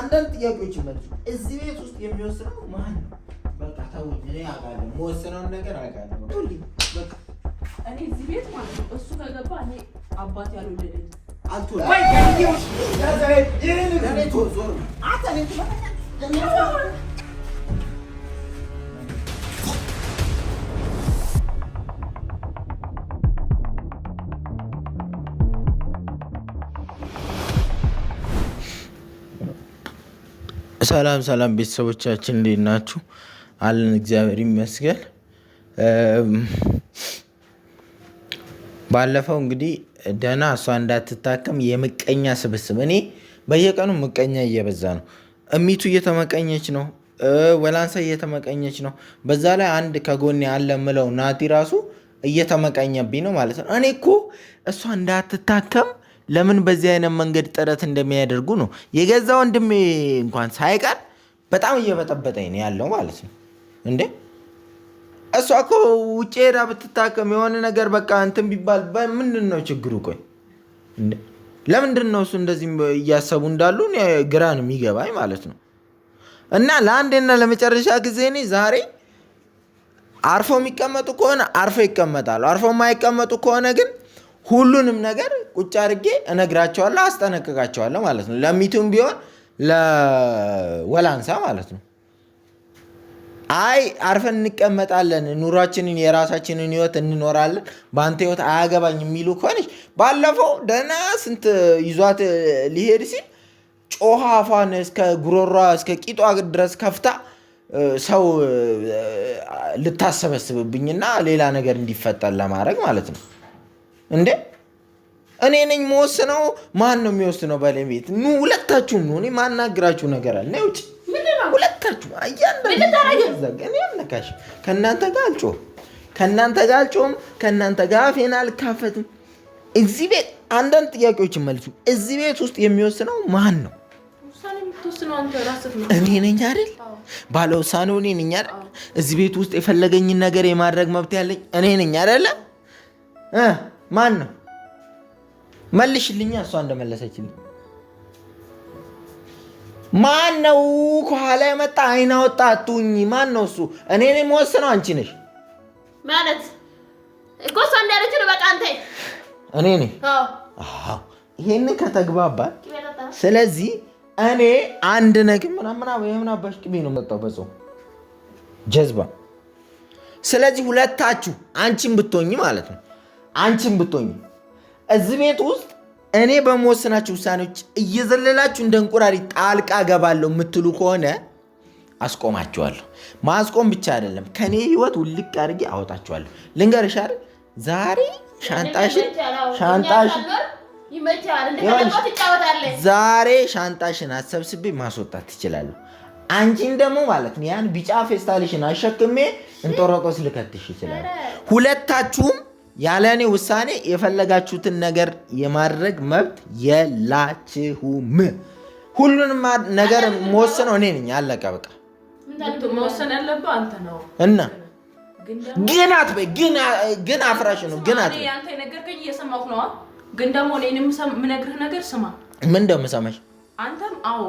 አንዳንድ ጥያቄዎች መልሱ። እዚህ ቤት ውስጥ የሚወስነው ማን ነው? በቃ ተውኝ፣ እኔ አውቃለሁ፣ የምወስነውን ነገር አውቃለሁ። በቃ እኔ እዚህ ቤት ማለት ነው እሱ ከገባ እኔ አባት ያልወለደኝ ሰላም ሰላም ቤተሰቦቻችን እንዴት ናችሁ? አለን እግዚአብሔር ይመስገን። ባለፈው እንግዲህ ደህና እሷ እንዳትታከም የምቀኛ ስብስብ እኔ በየቀኑ ምቀኛ እየበዛ ነው። እሚቱ እየተመቀኘች ነው፣ ወላንሳ እየተመቀኘች ነው። በዛ ላይ አንድ ከጎኔ አለ ምለው ናቲ ራሱ እየተመቀኘብኝ ነው ማለት ነው። እኔ እኮ እሷ እንዳትታከም ለምን በዚህ አይነት መንገድ ጥረት እንደሚያደርጉ ነው የገዛ ወንድሜ እንኳን ሳይቀር በጣም እየበጠበጠኝ ነው ያለው ማለት ነው። እንዴ እሷ እኮ ውጭ ሄዳ ብትታከም የሆነ ነገር በቃ እንትን ቢባል ምንድን ነው ችግሩ? ቆይ እንዴ ለምንድን ነው እሱ እንደዚህ እያሰቡ እንዳሉ ግራ ነው የሚገባኝ ማለት ነው። እና ለአንዴና ለመጨረሻ ጊዜ እኔ ዛሬ አርፎ የሚቀመጡ ከሆነ አርፎ ይቀመጣሉ፣ አርፎ የማይቀመጡ ከሆነ ግን ሁሉንም ነገር ቁጭ አድርጌ እነግራቸዋለሁ፣ አስጠነቅቃቸዋለሁ ማለት ነው። ለሚቱም ቢሆን ለወላንሳ ማለት ነው። አይ አርፈን እንቀመጣለን፣ ኑሯችንን የራሳችንን ህይወት እንኖራለን፣ በአንተ ህይወት አያገባኝ የሚሉ ከሆነች ባለፈው ደህና ስንት ይዟት ሊሄድ ሲል ጮሃ አፏን እስከ ጉሮሯ እስከ ቂጧ ድረስ ከፍታ ሰው ልታሰበስብብኝና ሌላ ነገር እንዲፈጠር ለማድረግ ማለት ነው። እንዴ እኔ ነኝ መወስነው? ማን ነው የሚወስነው? ባለቤት ኑ ሁለታችሁም ነው። እኔ ማናግራችሁ ነገር አለ ነው ውጭ ሁለታችሁ አያንዳንዱ ከእናንተ ጋር አልጮህም፣ ከእናንተ ጋር አፌን አልካፈትም። እዚህ ቤት አንዳንድ ጥያቄዎችን መልሱ። እዚህ ቤት ውስጥ የሚወስነው ማን ነው? እኔ ነኝ አይደል? ባለ ውሳኔው እኔ ነኝ አይደል? እዚህ ቤት ውስጥ የፈለገኝን ነገር የማድረግ መብት ያለኝ እኔ ነኝ አይደለ? ማን ነው? መልሽልኛ። እሷ እንደመለሰችልኝ ማን ነው? ከኋላ የመጣ አይና ወጣ አትሁኝ። ማን ነው እሱ? እኔ ነኝ የምወስነው? አንቺ ነሽ ማለት እኮ እሷ እንዳለች ነው። በቃ አንተ እኔ ነኝ። አዎ ይሄን ከተግባባን፣ ስለዚህ እኔ አንድ ነገር ምናምን አባሽ ቅቤ ነው መጣው በጾም ጀዝባ። ስለዚህ ሁለታችሁ አንቺን ብትሆኚ ማለት ነው፣ አንቺን ብትሆኚ እዚህ ቤት ውስጥ እኔ በመወሰናችሁ ውሳኔዎች እየዘለላችሁ እንደ እንቁራሪ ጣልቃ ገባለሁ የምትሉ ከሆነ አስቆማችኋለሁ። ማስቆም ብቻ አይደለም ከኔ ህይወት ውልቅ አድርጌ አወጣችኋለሁ። ልንገርሽ አይደል ዛሬ ዛሬ ሻንጣሽን አሰብስቤ ማስወጣት ትችላለሁ። አንቺን ደግሞ ማለት ነው ያን ቢጫ ፌስታልሽን አሸክሜ እንጦሮጦስ ልከትሽ ይችላል። ሁለታችሁም ያለ እኔ ውሳኔ የፈለጋችሁትን ነገር የማድረግ መብት የላችሁም። ሁሉንም ነገር መወሰነው እኔ ነኝ። አለቀ በቃ። መወሰን ያለብህ አንተ ነው። እና ግን አትበይ፣ ግን አፍራሽ ነው። ግን አትበይ። አንተ የነገርከኝ እየሰማሁ ነው። ግን ደግሞ እኔንም የምነግርህ ነገር ስማ። ምን እንደምሰማሽ አንተም አዎ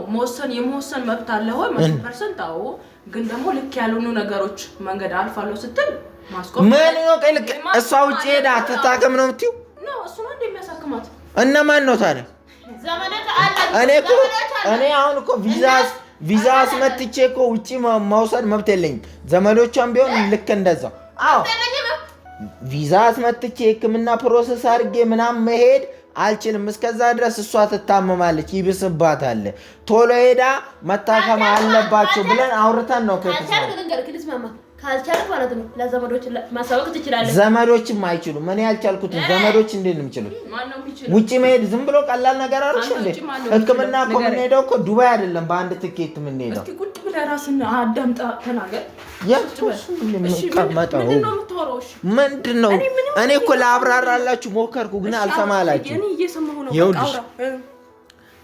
የመወሰን መብት አለ ወይ? 100% አዎ። ግን ደግሞ ልክ ያልሆኑ ነገሮች መንገድ አልፋለሁ ስትል ማስቆም ምን ነው? ልክ እሷ ውጭ ሄዳ አትታከም ነው የምትይው? ነው እሱ ነው እንደሚያሳክማት። እና ማን ነው ታዲያ? ዘመዶች አለ። እኔ አሁን እኮ ቪዛ አስመትቼ እኮ ውጪ መውሰድ መብት የለኝም። ዘመዶቿም ቢሆን ልክ እንደዛው። አዎ ቪዛ አስመትቼ ሕክምና ፕሮሰስ አድርጌ ምናምን መሄድ አልችልም። እስከዛ ድረስ እሷ ትታመማለች፣ ይብስባታል። ቶሎ ሄዳ መታከም አለባቸው ብለን አውርተን ነው ካልቻልክ ማለት ነው ለዘመዶች ማሳወቅ ትችላለህ። ዘመዶችም አይችሉም። እኔ ያልቻልኩትን ዘመዶች እንዴት ነው የሚችሉት? ውጪ መሄድ ዝም ብሎ ቀላል ነገር አይደል እንዴ? ሕክምና እኮ የምንሄደው እኮ ዱባይ አይደለም በአንድ ትኬት የምንሄደው። እስኪ ቁጭ ብለህ ራስን አዳምጣ ተናገር። ምንድን ነው? እኔ እኮ ላብራራላችሁ ሞከርኩ ግን አልሰማላችሁ። ይኸውልሽ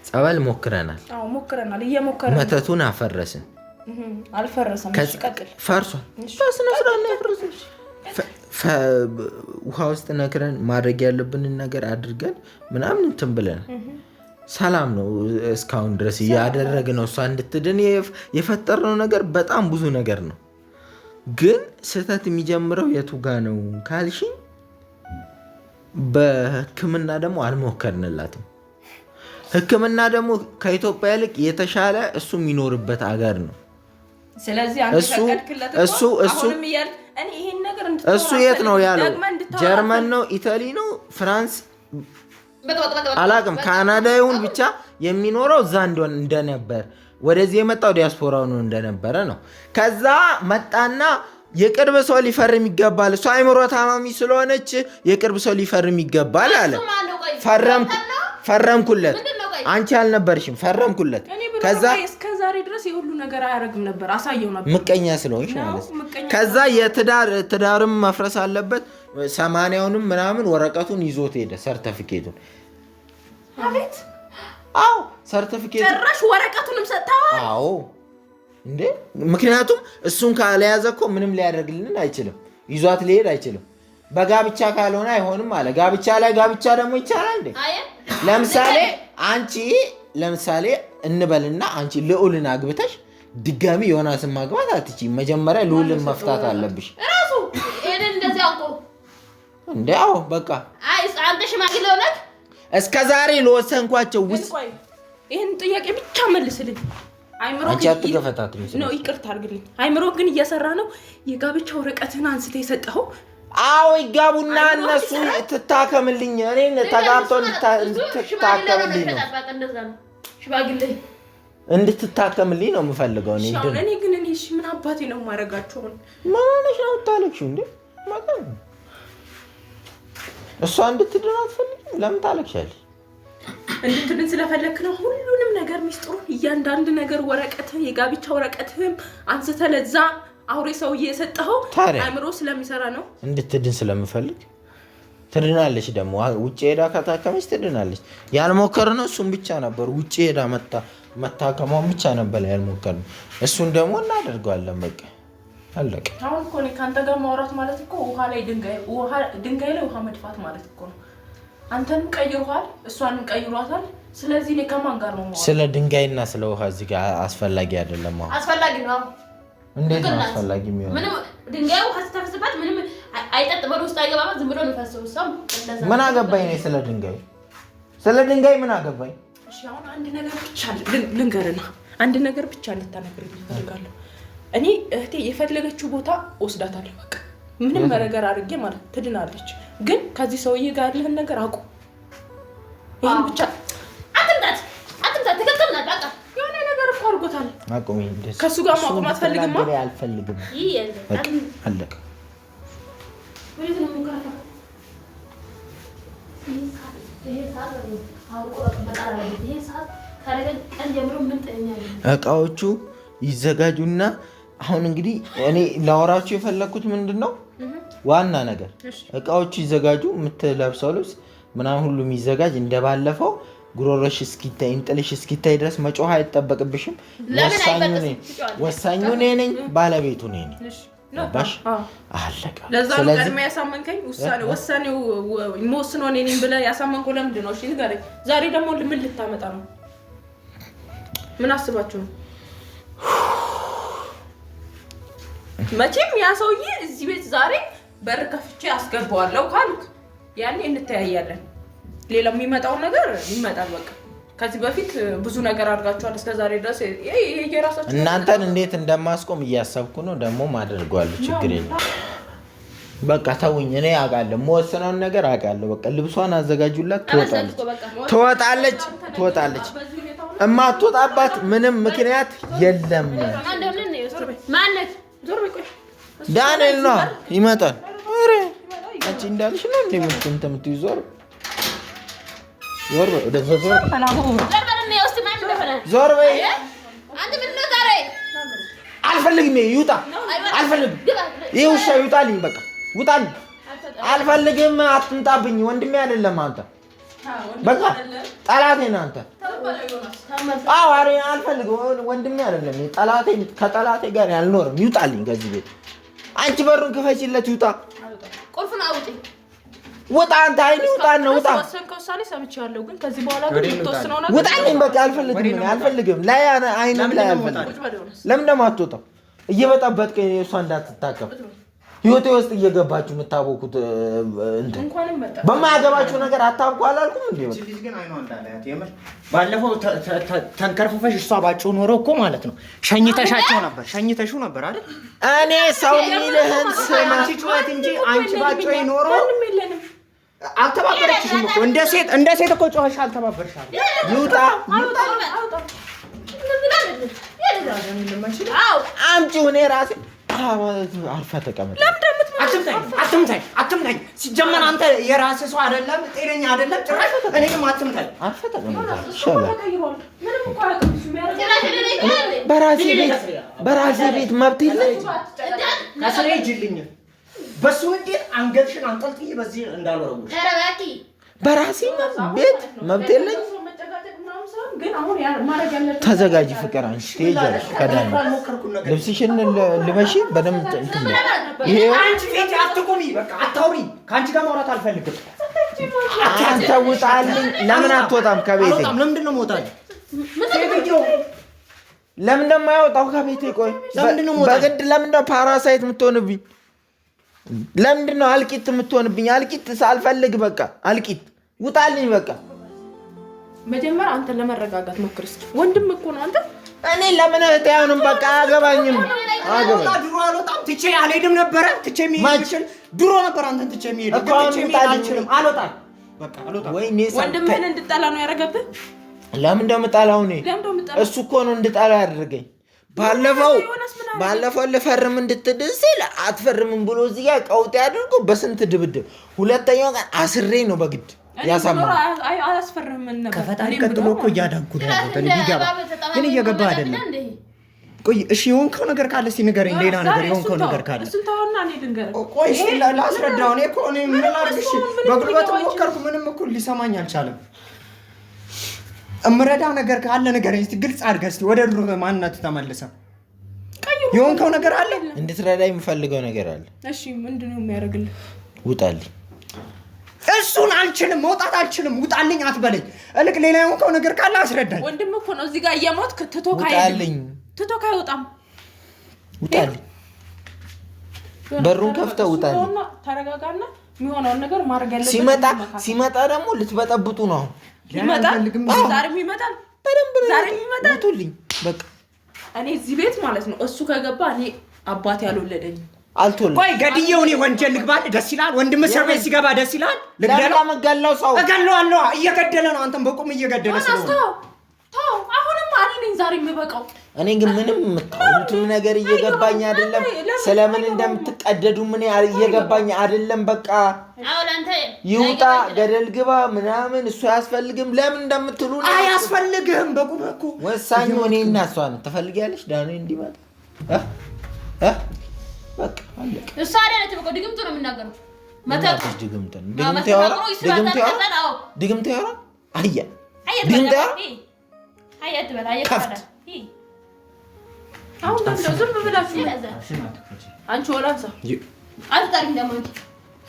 ጸበል ሞክረናል። መተቱን አፈረስን። አልፈረሰም። ፈርሷል። ውሃ ውስጥ ነክረን ማድረግ ያለብንን ነገር አድርገን ምናምን እንትን ብለናል። ሰላም ነው እስካሁን ድረስ እያደረግነው እሷ እንድትድን የፈጠርነው ነገር በጣም ብዙ ነገር ነው። ግን ስህተት የሚጀምረው የቱ ጋ ነው ካልሽኝ በሕክምና ደግሞ አልሞከርንላትም። ሕክምና ደግሞ ከኢትዮጵያ ይልቅ የተሻለ እሱ የሚኖርበት አገር ነው። ስለዚህ እሱ የት ነው ያለው? ጀርመን ነው፣ ኢታሊ ነው፣ ፍራንስ አላቅም፣ ካናዳ ይሁን ብቻ የሚኖረው እዛ እንደነበር ወደዚህ የመጣው ዲያስፖራው ነው እንደነበረ ነው። ከዛ መጣና የቅርብ ሰው ሊፈርም ይገባል፣ እሱ አይምሮ ታማሚ ስለሆነች የቅርብ ሰው ሊፈርም ይገባል አለ። ፈረምኩለት። አንቺ አልነበርሽም፣ ፈረምኩለት። ከዛ እስከዛሬ ድረስ የሁሉ ነገር አያደርግም ነበር፣ አሳየው ነበር። ምቀኛ ስለሆንሽ ማለት ነው። ከዛ የትዳርም መፍረስ አለበት 80ውንም ምናምን ወረቀቱን ይዞት ሄደ፣ ሰርተፊኬቱን። አቤት! አዎ ሰርተፊኬት ጭራሽ ወረቀቱንም ሰጥተዋል። አዎ እንዴ! ምክንያቱም እሱን ካልያዘ እኮ ምንም ሊያደርግልን አይችልም፣ ይዟት ሊሄድ አይችልም። በጋብቻ ካልሆነ አይሆንም አለ። ጋብቻ ላይ ጋብቻ ደግሞ ይቻላል እንዴ? ለምሳሌ እንበልና አንቺ ልዑልን አግብተሽ ድጋሚ ዮናስን ማግባት አትችይም። መጀመሪያ ልዑልን መፍታት አለብሽ። ራሱ እኔ እንደዚህ አውቆ እንዴ? አዎ በቃ አንተ ሽማግሌ ሆነህ እስከ ዛሬ ለወሰንኳቸው ውስጥ ይሄን ጥያቄ ብቻ መልስልኝ። አይምሮ አንቺ አትገፈታትኝ ነው። ይቅርታ አድርግልኝ። አይምሮ ግን እየሰራ ነው። የጋብቻ ወረቀትን አንስተ የሰጠው? አዎ ይጋቡና እነሱ ትታከምልኝ፣ እኔን ተጋብተው እንድትታከምልኝ ነው። እንድትታከምልኝ ነው የምፈልገው። እኔ ግን ምን አባቴ ነው የማደርጋቸው? ምን ሆነሽ ነው የምታለቅሺው እንዴ? እሷ እንድትድን አትፈልጊም? ለምን ታለቅሻለሽ? እንድትድን ስለፈለክ ነው። ሁሉንም ነገር ሚስጥሩን፣ እያንዳንድ ነገር ወረቀትህን፣ የጋብቻ ወረቀትህን አንስተህ ለዛ አውሬ ሰውዬ የሰጠኸው አእምሮ ስለሚሰራ ነው። እንድትድን ስለምፈልግ ትድናለች። ደግሞ ውጭ ሄዳ ከታከመች ትድናለች። ያልሞከርነው እሱን ብቻ ነበር። ውጭ ሄዳ መታከሟን ብቻ ነበር ያልሞከርነው። እሱን ደግሞ እናደርገዋለን። በቃ አለቀ። አሁን እኮ እኔ ከአንተ ጋር ማውራት ማለት እኮ ድንጋይ ላይ ውሃ መድፋት ማለት እኮ ነው። አንተንም ቀይሯል፣ እሷንም ቀይሯታል። ስለዚህ እኔ ከማን ጋር ነው ማውራት? ስለ ድንጋይና ስለ ውሃ እዚህ ጋር አስፈላጊ አይደለም። አሁን አስፈላጊ ነው። እንዴት ነው አስፈላጊ የሚሆነው? ምንም ድንጋዩ ሀስተፈስባት ምንም አይጠጥ ወደ ውስጥ አይገባም። ዝም ብሎ ነው ፈሰው። ሰም ምን አገባኝ ነው ስለ ድንጋይ? ስለ ድንጋይ ምን አገባኝ? እሺ አሁን አንድ ነገር ብቻ ልንገርና አንድ ነገር ብቻ እንድታነግረኝ እፈልጋለሁ። እኔ እህቴ የፈለገችው ቦታ ወስዳታለሁ። በቃ ምንም ነገር አድርጌ ማለት ትድናለች። ግን ከዚህ ሰውዬ ጋር ያለህን ነገር አቁ። ይሄን ብቻ አትምጣት ትክክል ናት። በቃ የሆነ ነገር እኮ አድርጎታል። አቁሚ። ከሱ ጋር ማቆም አትፈልግማ? አልፈልግም። አለቀ። ወይስ ነው ሙካታ እቃዎቹ ይዘጋጁና አሁን እንግዲህ እኔ ላወራችሁ የፈለኩት ምንድነው ዋና ነገር እቃዎቹ ይዘጋጁ። የምትለብሰው ልብስ ምናምን ሁሉ የሚዘጋጅ እንደባለፈው ጉሮሮሽ እስኪታይ እንጥልሽ እስኪታይ ድረስ መጮህ አይጠበቅብሽም። ወሳኙ እኔ ነኝ፣ ባለቤቱ እኔ ነኝ። ባሽ አለቀ። ለዛ ነው ቀድሜ ያሳመንከኝ። ወሳኔው የሚወስነው እኔ ነኝ ብለህ ያሳመንከው ለምንድን ነው? እሺ ንገረኝ። ዛሬ ደግሞ ምን ልታመጣ ነው? ምን አስባችሁ ነው? መቼም ያ ሰውዬ እዚህ ቤት ዛሬ በር ከፍቼ አስገባዋለሁ ካልክ ያኔ እንተያያለን። ሌላ የሚመጣው ነገር ይመጣል። በቃ ከዚህ በፊት ብዙ ነገር አድርጋችኋል እስከዛሬ ድረስ። የራሳችሁ እናንተን እንዴት እንደማስቆም እያሰብኩ ነው። ደግሞ ማደርገዋለሁ። ችግር የለም። በቃ ተውኝ። እኔ አውቃለሁ፣ የምወስነውን ነገር አውቃለሁ። በቃ ልብሷን አዘጋጁላት። ትወጣለች። እማትወጣባት ምንም ምክንያት የለም። ዳንኤል ነው ይመጣል። አንቺ እንዳልሽ ነው እንደምትምትዩ ዞር በይ። አልፈልግም። ይውጣ። አልፈልግም። ይህ ውሻ ይውጣልኝ። በቃ ውጣልኝ። አልፈልግም። አትምጣብኝ። ወንድሜ አይደለም አንተ። በቃ ጠላቴ ነህ አንተ። አዎ አልፈልግም። ወንድሜ አይደለም ጠላቴ። ከጠላቴ ጋር አልኖርም። ይውጣልኝ ከዚህ ቤት። አንቺ በሩን ክፈችለት። ይውጣ። ቁልፉን አውጪ። ውጣ አንተ አይኔ ውጣ ነው ውጣ ወሰንከው ውሳኔ ሰምቻለሁ ግን ከዚህ በኋላ ግን ልትወስነው ነገር ውጣልኝ በቃ አልፈልግም ላይ አይኔ ላይ አልፈልግም ለምን ደግሞ አትወጣው እየበጣበጥከኝ እሷ እንዳትታከም ህይወቴ ውስጥ እየገባችሁ የምታቦኩት እንኳንም መጣ በማያገባችሁ ነገር አታብቁ አላልኩም እንዴ በቃ ልጅ ግን አይኗ እንዳላያት የምር ባለፈው ተንከርፈሽ እሷ ባጭው ኖሮ እኮ ማለት ነው ሸኝተሽው ነበር አይደል እኔ ሰው ሚልህን ስማ አንቺ ጩኸት እንጂ አንቺ ባጭው ኖሮ አልተባበረችሽም እኮ እንደ ሴት እኮ ጮኸሽ አልተባበርሻል ይውጣ አምጪው እኔ ራሴ አርፈህ ተቀመጥ አትምታኝ ሲጀመር አንተ የራስህ ሰው አይደለም ጤነኛ አይደለም ጭራሽ እኔንም አትምታኝ አርፈህ ተቀመጥ በራሴ ቤት መብት የለኝ ከስሬ ሂጂልኝ በሱ እንዴት አንገትሽን አንጠልጥዬ በዚህ እንዳልወረውሽ በራሴ ቤት መብት የለኝ ተዘጋጂ ፍቅር አንቺ ትሄጃለሽ ከዳን ልብስሽን ልበሺ በደምብ እንትን ይሄ አንቺ ፊት አትቁሚ በቃ አታውሪ ካንቺ ጋር ማውራት አልፈልግም አንተ ውጣልኝ ለምን አትወጣም ከቤቴ ለምንድን ነው የምወጣው ለምን እንደማይወጣው ከቤቴ ቆይ በግድ ለምን ነው ፓራሳይት የምትሆንብኝ ለምንድን ነው አልቂት የምትሆንብኝ አልቂት ሳልፈልግ በቃ አልቂት ውጣልኝ በቃ መጀመሪያ አንተ ለመረጋጋት ሞክር እስኪ ወንድም እኮ ነው አንተ እኔ ለምን እህቴውንም በቃ አገባኝም ድሮ አልወጣም ትቼ አልሄድም ነበረ ትቼ የሚሄድሽል ድሮ ነበር አንተን ትቼ የሚሄድ አልወጣም በቃ አልወጣም ወይ ወንድምህን እንድጠላ ነው ያደረገብህ ለምን እንደምጠላው እኔ እሱ እኮ ነው እንድጠላው ያደረገኝ ባለፈው ልፈርም እንድትድል ሲል አትፈርምም ብሎ እዚህ ጋር ቀውጤ አድርጎ በስንት ድብድብ ሁለተኛው ቀን አስሬ ነው በግድ ያሳመው አያስፈርም ነበር ከፈጣሪ ቀጥሎ እኮ እያዳንኩ ነው ይገባ ግን እየገባ አይደለም ቆይ እሺ የሆንከው ነገር ካለ እስቲ ንገረኝ ሌላ ነገር የሆንከው ነገር ካለ እሱን ተውና እኔ ልንገርህ ቆይ እስቲ ላስረዳው እኔ እኮ እኔ ምን ላድርግሽ በጉልበት ሞከርኩ ምንም እኮ ሊሰማኝ አልቻለም እምረዳው ነገር ካለ ንገረኝ እስቲ ግልጽ አድርገህ እስቲ ወደ ድሮ ማንነት ተመልሰ የሆንከው ነገር አለ እንድትረዳኝ የምፈልገው ነገር አለ እሺ ምንድነው የሚያደርግልህ ውጣልኝ እሱን አልችልም መውጣት አልችልም ውጣልኝ አትበለኝ እልቅ ሌላ የሆንከው ነገር ካለ አስረዳኝ ወንድም እኮ ነው እዚህ ጋር እየሞትክ ትቶ ካይወጣም ውጣልኝ በሩን ከፍተህ ውጣልኝ ተረጋጋና የሚሆነውን ነገር ማድረግ ያለበት ሲመጣ ደግሞ ልትበጠብጡ ነው ዛሬም ይመጣል ውጡልኝ በቃ እኔ እዚህ ቤት ማለት ነው እሱ ከገባ እኔ አባቴ ያልወለደኝ አልቶልኝ ቆይ ገድዬው እኔ ወንጀል ልግባል ደስ ይላል ወንድም እስር ቤት ሲገባ ደስ ይላል ለምን መገለው ሰው እገለዋለሁ እየገደለ ነው አንተም በቁም እየገደለ ስለሆነ ተው አሁንም እኔ ነኝ ዛሬ የምበቃው እኔ ግን ምንም የምታውቁት ነገር እየገባኝ አይደለም ስለምን እንደምትቀደዱ ምን እየገባኝ አይደለም በቃ አውላንተ ይውጣ ገደል ግባ ምናምን እሱ ያስፈልግም ለምን እንደምትሉ አያስፈልግም በቁም እኮ ወሳኙ እኔና እሷ ነው ትፈልጊያለሽ ዳኒ እንዲመጣ በቃ አለቀ እሱ አይደለም ተበቆ ድግምቱ ነው የሚናገረው መተት ድግምቱ ያወራ አያ ድግምቱ አያ ትበላ አያ ትበላ አሁን ደግሞ ዝም ብላችሁ አንቺ ወላንሳ አትጣሪም ደግሞ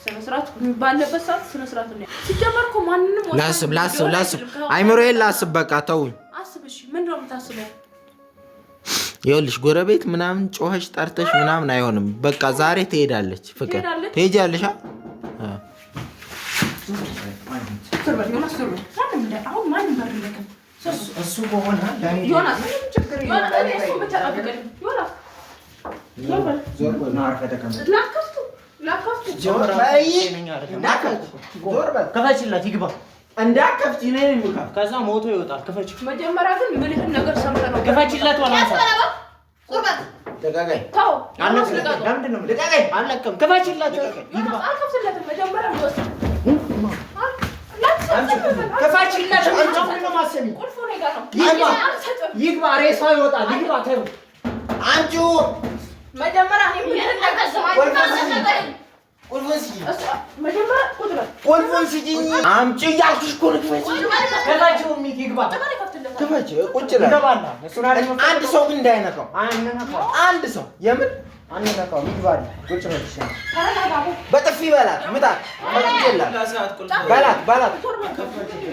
ስነ ስርዓት ባለበት ሰዓት ስነ ስርዓት ነው ሲጀመር እኮ ማንንም ላስብ አይምሮዬን ላስብ በቃ ተውኝ አስብሽ ምንድን ነው የምታስበው ይኸውልሽ ጎረቤት ምናምን ጮኸሽ ጠርተሽ ምናምን አይሆንም በቃ ዛሬ ትሄዳለች ፍቅር ትሄጃለሽ አሁን ማንም ባርለከ እሱ በሆነ ዮናስ ችግር ይሆናል እሱ ብቻ አብቀኝ ዮናስ ዞር በል ማርፈ ተቀመጥ ላከፍቱ ዞር በል ከፈችላት ይግባ እንዳከፍቲ ነኝ ሙካ ከዛ ሞቶ ይወጣል ከፈች መጀመሪያ ግን ምንህን ነገር ሰምተህ ነው ከፈችላት ወላንሳ ቁርባን ተጋጋይ ተው ለምንድን ነው ልቀቀኝ አለቀም ከፈችላት ይግባ አልከፍትለትም መጀመሪያ ወስድ ከፈችላት አንቺ ነው ማሰሚ ቁልፉ ነው ጋር ይግባ ሬሳው ይወጣል ይግባ ተው አንቺ መጀመሪያ እኔ ምንህን ነገር ሰማኝ ቁልፉን ስጪኝ አምጪ እያልኩሽ እኮ ነው ከፈችው ሚት ይግባ ክፈች ቁጭ ላይ አንድ ሰው ግን እንዳይነካው አንድ ሰው የምን አንነካውም። ይባል ቁጭ በል እሺ። ተረጋጋ። በጥፊ በላት ምታት። ፈቅጄላት በላት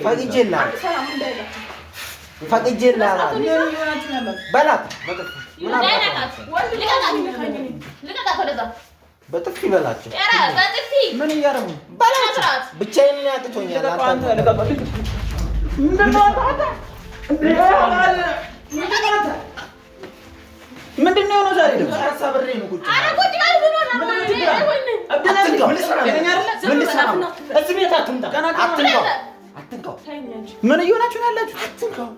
ፈቅጄላት ሰላም እንዳይላት ፈቅጄላት በላት በጥፊ ምን አባቱ ወንድ ልቀቃት ወደዛ በጥፊ በላቸው። በጥፊ ምን እያደረጉ በላቸው። ብቻዬን ያቅቶኛል። አንተ ምንድን ነው የሆነው ዛሬ? ደግሞ አሳብሬ ነው ቁጭ ኧረ ቁጭ በል ብሎ ነው እዚህ ቤት አትምጣ። አትንካው። ምን እየሆናችሁ ነው ያላችሁ? አትንካው።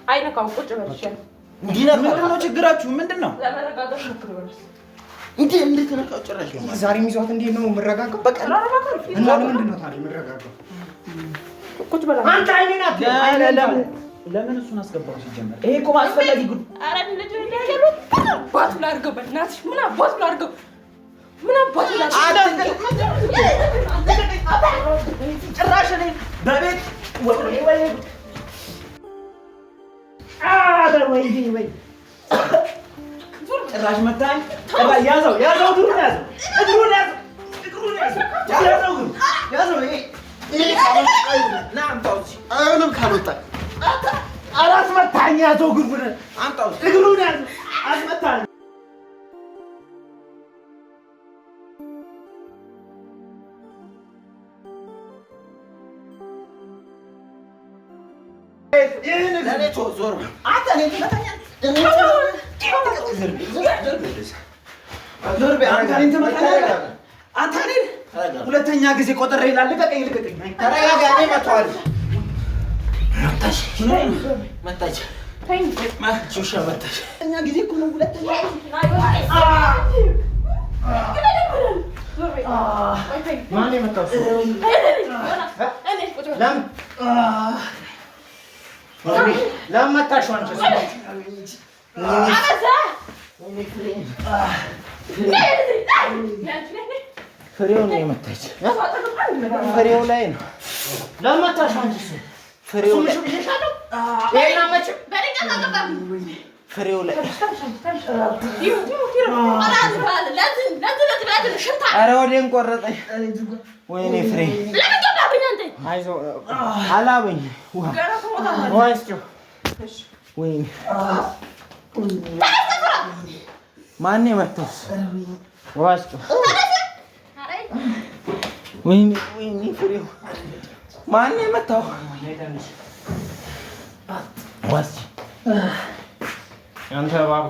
አይነካው። ቁጭ በል ይሻላል። ምንድን ነው ችግራችሁ? ምንድን ነው? ለመረጋጋት ሞክር በለስ እንዴት ነካው? ጭራሽ ዛሬ የሚዟት እንዴት ነው የምረጋጋው? በቃ እና ለምንድን ነው ታዲያ የምረጋጋው? ቁጭ በል አንተ አይኔን ለምን እሱን አስገባው? ሲጀመር ይሄ እኮ አስፈላጊ ጉዳይ። ኧረ ልጅ እንደያሉ አባቱ ላድርገው። በእናትሽ ምን አባቱ ላድርገው? ምን አባቱ ላድርገው? ጭራሽ እኔ በቤት ወይ ጭራሽ መታኝ። ያዘው እግሩን ያዘው። አይሆንም ካልወጣ አላስመታኝ። ያዘው እግሩን ያዘው። አስመታኝ። ሁለተኛ ጊዜ ቆጥሬ ይላል። ልቀቀኝ። ተረጋጋ። መቷል። መታች። ውሻ መታች። ሁለተኛ ጊዜ እኮ ነው። ሁለተኛ ማን የመታው? ለምን መታሽ? ፍሬው ነው የመታች። ፍሬው ላይ ነው። ለምን መታሽ? ፍሬው ላይ ፍሬው ላይ ኧረ ወዴን ቆረጠኝ። ወይኔ ፍሬ አላበኝ። ወይኔ ማን የመታው? ወይኔ ፍሬው ማን የመታው?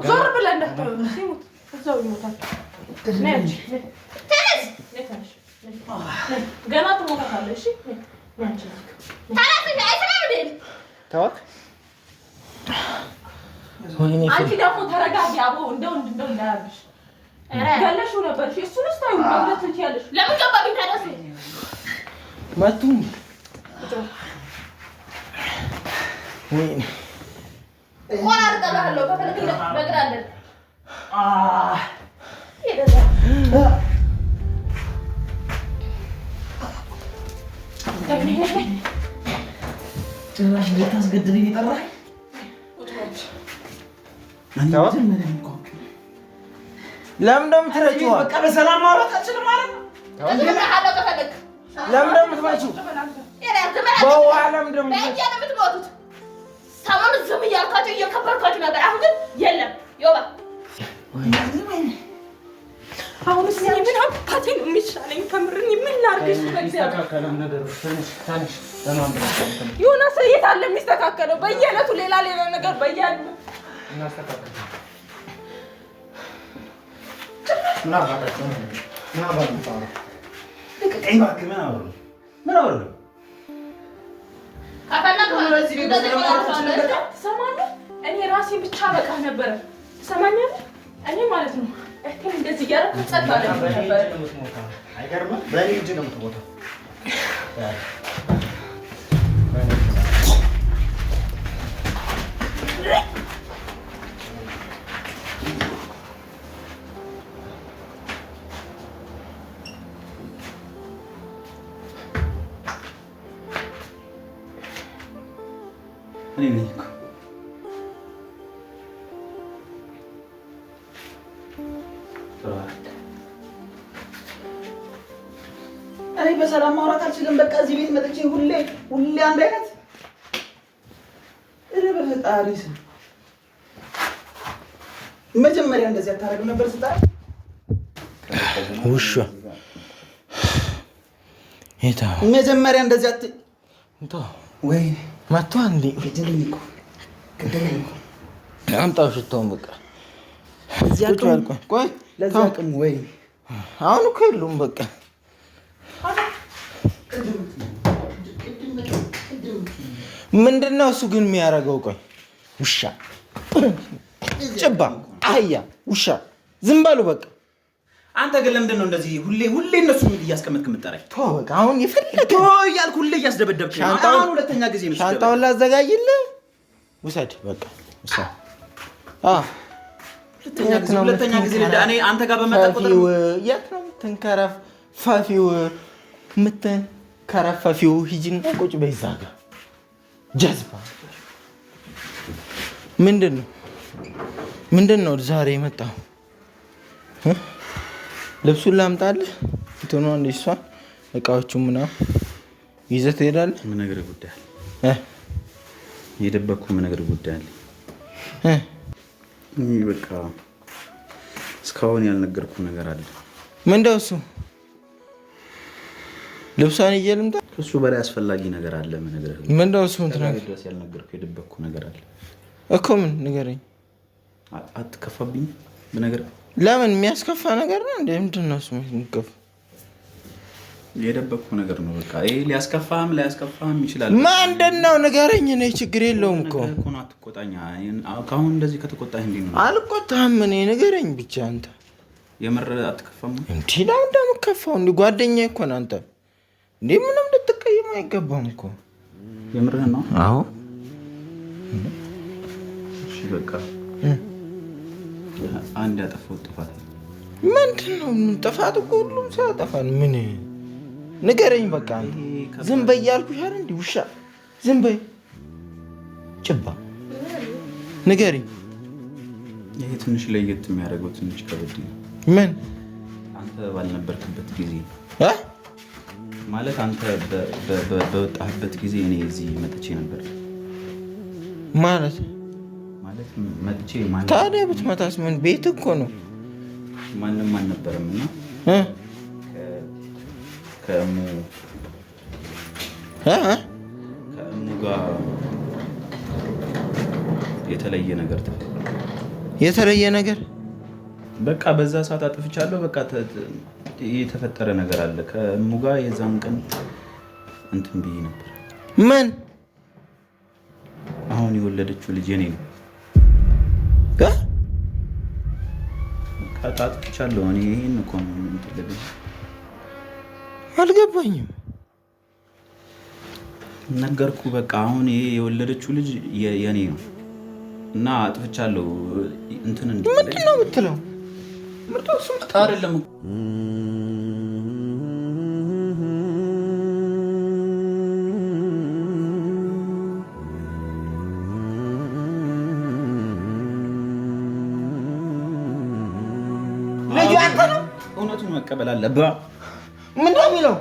ዞር ብለህ እንዳታየው። ሲሞት እዛው ይሞታል። ገና ትሞታለህ። እሺ ተዋት። አንቺ ደግሞ ተረጋጊ። አቦ እንደው እንዳያልሽ ገለሽው ነበር። እሱንስ ታዩ ማለት ትችያለሽ። ለምን ገባብኝ ታዲያ? መቱኝ። ወይኔ ቆራርጠላለሁ። ከፈለክ ነግራለን። ጭራሽ ልታስገድለኝ የጠራህ? ለምን ደም ትረጂው? በቃ በሰላም ማውራት አልችልም ማለት ነው። ለምን ደም ትመጪው? በውሃ ለምን ደም የምትሞቱት? ሰሞኑን ዝም እያልኳቸው እየከበርኳቸው ነበር። አሁን ግን የለም። ዮባ አሁን እኔ ምን አባቴ ነው የሚሻለኝ? ከምርን ምን ላድርግሽ? ዮናስ የት አለ የሚስተካከለው? በየዕለቱ ሌላ ነገር ትሰማለህ? እኔ ራሴ ብቻ በቃ ነበረ። ትሰማኛለህ? እኔ ማለት ነው እንደዚህ እያደረኩ ጸጥ አለ ነበር። አይገርምም? በእኔ እጅ ነው የምትሞተው። እኔ ነኝ እኮ በሰላም ማውራት አልችልም። በቃ እዚህ ቤት መጥቼ ሁሌ አንድ አይነት በፈጣሪ ስም መጀመሪያ እንደዚህ አታረግም ነበር ስታይ ውሻ የታ መጀመሪያ እንደዚህ ወይ መጥቶ አንዴ ገደለኝ እኮ አምጣው ሽቶውን በቃ እዚህ አቅም ቆይ ለዛ አቅም ወይ አሁን እኮ የሉም በቃ ምንድነው እሱ ግን የሚያደርገው? ቆይ ውሻ ጭባ አህያ ውሻ ዝም በሉ በቃ። አንተ ግን ለምንድን ነው እንደዚህ ሁሌ እነሱ ምን እያስቀመጥክ የምትጠራኝ? ተው በቃ አሁን ይፈልግ እያልኩ ሁሌ እያስደበደብክ ነው። አሁን ሁለተኛ ጊዜ ነው። ሻንጣውን ላዘጋጅልህ ውሰድ በቃ ውሰድ። ሁለተኛ ጊዜ እኔ አንተ ጋር በመጣ ቁጥር የት ነው የምትንከረፈፊው? የምትንከረፈፊው ሂጂና ቁጭ በይ እዛ ጋር ጀዝባ። ምንድን ነው ዛሬ የመጣው? ልብሱን ላምጣልህ? እንትኑ አንዴ እሷን እቃዎቹ ምናምን ይዘህ ትሄዳለህ? ምን ነገር ጉዳይ የደበኩ ምን ነገር ጉዳይ አለ? በቃ እስካሁን ያልነገርኩ ነገር አለ። ምንድነው እሱ? ልብሷን ይዤ ልምጣ? እሱ በላይ አስፈላጊ ነገር አለ። ምን ነገር ምንድነው እሱ? ድረስ ያልነገርኩ የደበኩ ነገር አለ እኮ። ምን ንገረኝ። አትከፋብኝ በነገር። ለምን የሚያስከፋ ነገር ነው እንዴ? ምንድነው እሱ? ምንከፋ የደበኩ ነገር ነው። በቃ ይሄ ሊያስከፋህም ላያስከፋህም ይችላል። ምንድነው ንገረኝ። እኔ ችግር የለውም እኮ ነው። አትቆጣኝ። ካሁን እንደዚህ ከተቆጣህ እንዴ ነው? አልቆጣህም። እኔ ንገረኝ ብቻ። አንተ የምር አትከፋም እንዴ? ነው እንደምከፋው እንዴ? ጓደኛዬ እኮ ነው አንተ እንዴ? ምንም ልትቀየም አይገባም እኮ። የምርህን ነው? አዎ። እሺ በቃ አንድ ያጠፋው ጥፋት ምንድነው? ምን ጥፋት እኮ ሁሉም ሰው ያጠፋል። ምን ንገረኝ በቃ። ዝም በይ ያልኩሽ አይደል እንዴ? ውሻ ዝም በይ ጭባ። ንገረኝ። ይሄ ትንሽ ለየት የሚያደርገው ትንሽ ከበድ ነው። ምን? አንተ ባልነበርክበት ጊዜ ማለት አንተ በወጣህበት ጊዜ እኔ እዚህ መጥቼ ነበር ማለት መጥቼ ማለት። ታዲያ ብትመታስ ምን? ቤት እኮ ነው። ማንም አልነበረም እና ከእሙ ጋር የተለየ ነገር የተለየ ነገር በቃ በዛ ሰዓት አጥፍቻለሁ። በቃ የተፈጠረ ነገር አለ ከእሙ ጋር። የዛን ቀን እንትን ብዬ ነበር። ምን? አሁን የወለደችው ልጅ የኔ ነው። አጥፍቻለሁ እኔ። ይሄን እኮ ነው የምትለኝ። አልገባኝም። ነገርኩ በቃ አሁን ይሄ የወለደችው ልጅ የኔ ነው እና አጥፍቻለሁ። እንትን ምንድነው የምትለው? ምርጦ ስም አይደለም ልጁ አንተ ነው። እውነቱን መቀበል አለብህ። ምንድነው የሚለው?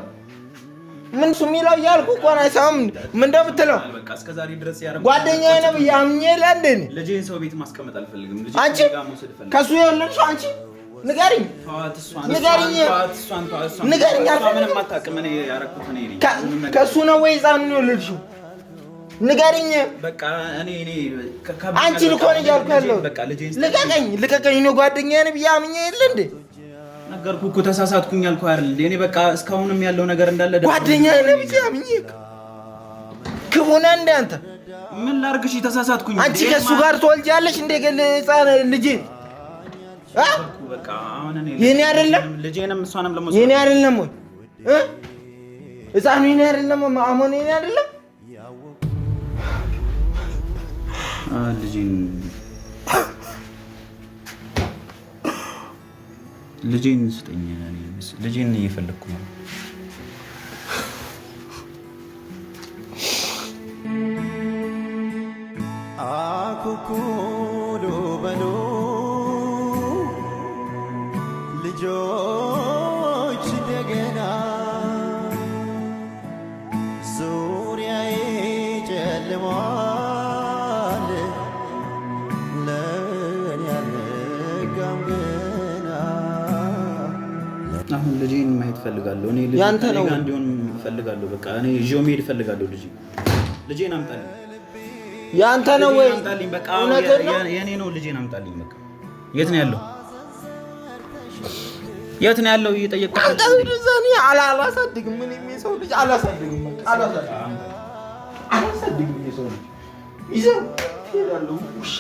ምን እሱ የሚለው እያልኩ እኮ ነው። አይሰማም። ምንድነው የምትለው? በቃ እስከዛሬ ድረስ ያደረኩት ጓደኛዬ ነው ብያምኜ ለንደን ልጄን ሰው ቤት ማስቀመጥ አልፈልግም። አንቺ ከሱ የወለድሽው አንቺ ንገሪኝ። ንገሪኝ። ከሱ ነው ወይ ህፃኑን የወለድሽው? ንገሪኝ። አንቺን እኮ ነው እያልኩ ያለሁት። ልቀቀኝ። እኔ ጓደኛዬ ነው ብያምኜ የለ እንዴ? ነገርኩህ እኮ ተሳሳትኩኝ አልኩህ አይደል? እኔ በቃ እስካሁንም ያለው ነገር እንዳለ ጓደኛዬ ነው ብያምኜ ክፉ ነህ እንደ አንተ። ምን ላድርግሽ? ተሳሳትኩኝ። አንቺ ከሱ ጋር ትወልጃለሽ እንደ ህፃን ልጄ የኔ አይደለም። ልጄንም እሷንም ለሞት የኔ አይደለም ወይ ህፃኑ የኔ አይደለም? ማሞን የኔ አይደለም? ልጄን ስጠኝ። ልጄን እየፈለግኩ ነው። አኩኩሉ በሉ ልጆች እንደገና ጨልሟል ለእኔ ያልነጋም ገና። አሁን ልጄን ማየት ፈልጋለሁ። እኔ ልጅ ያንተ ነው እንዲሆን ፈልጋለሁ። በቃ እኔ ይዤው መሄድ ፈልጋለሁ። ልጄን አምጣልኝ። ያንተ ነው ወይ? አምጣልኝ። በቃ የኔ ነው። ልጄን አምጣልኝ። በቃ የት ነው ያለው? የት ነው ያለው? እየጠየቅኩት አላሳድግም። ምን የሚሰው ልጅ አላሳድግም። አላሳድግም። የሰው ልጅ ይዘው ይላሉ። ውሻ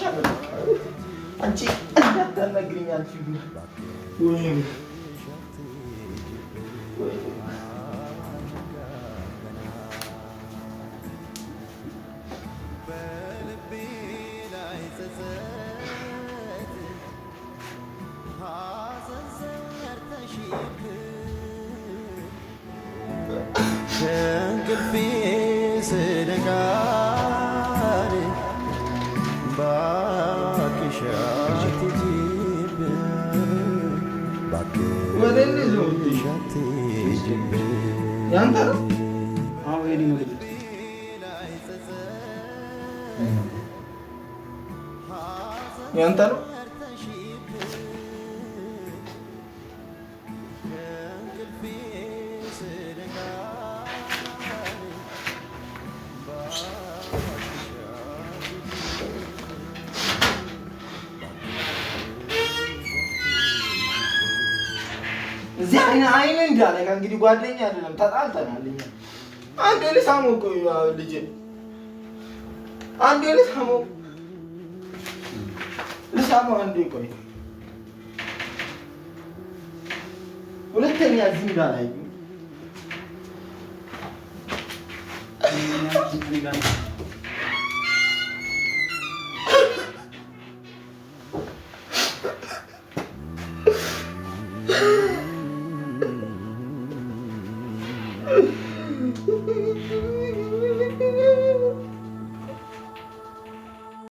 አንቺ እንዳታናግሪኝ አንቺ ከእንቅልፌ ስነቃ እባክሽ አትሂጂብኝ። ያንተ ነው? አዎ የኔ ነው። ያንተ ነው? እዚህ አይኔ እንዳለ እንግዲህ ጓደኛ አይደለም፣ ተጣልተናል። እኛ አንዴ ልሳመው እኮ ልጄ፣ አንዴ ልሳመው አንዴ ቆይ፣ ሁለተኛ እዚህ እንዳላይ